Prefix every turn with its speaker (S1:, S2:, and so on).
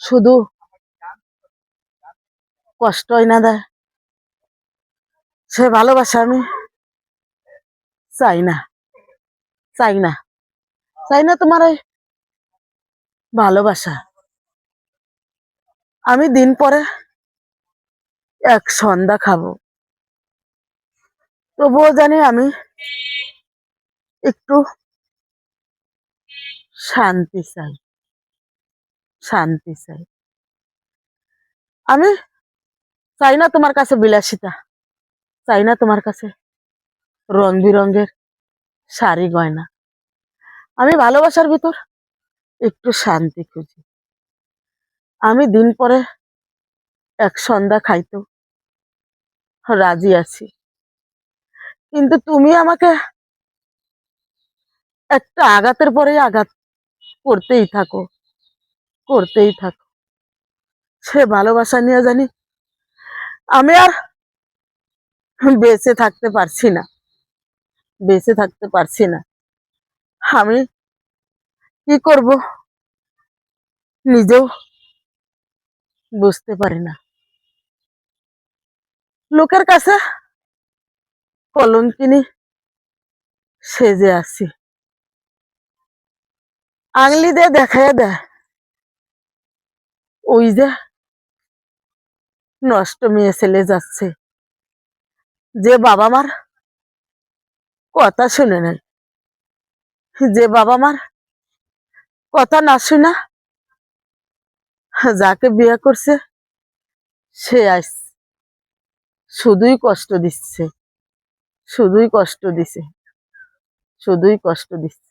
S1: শুধু কষ্টই না দেয়, সে ভালোবাসা আমি চাই না, চাই না, চাই না তোমার এই ভালোবাসা। আমি দিন পরে এক সন্ধ্যা খাবো, তবুও জানি আমি একটু শান্তি চাই, শান্তি চাই। আমি চাই না তোমার কাছে বিলাসিতা, চাই না তোমার কাছে রং বিরঙের শাড়ি গয়না। আমি ভালোবাসার ভিতর একটু শান্তি খুঁজি। আমি দিন পরে এক সন্ধ্যা খাইতেও রাজি আছি, কিন্তু তুমি আমাকে একটা আঘাতের পরে আঘাত করতেই থাকো, করতেই থাকো। সে ভালোবাসা নিয়ে জানি আমি আর বেঁচে থাকতে পারছি না, বেঁচে থাকতে পারছি না। আমি কি করব নিজেও বুঝতে পারি না। লোকের কাছে কলঙ্কিনী সেজে আছি, আঙুলি দিয়ে দেখায় দেয় ওই যে নষ্ট মেয়ে ছেলে যাচ্ছে, যে বাবা মার কথা শুনে নাই, যে বাবা মার কথা না শোনা যাকে বিয়ে করছে সে আজ শুধুই কষ্ট দিচ্ছে, শুধুই কষ্ট দিছে, শুধুই কষ্ট দিচ্ছে।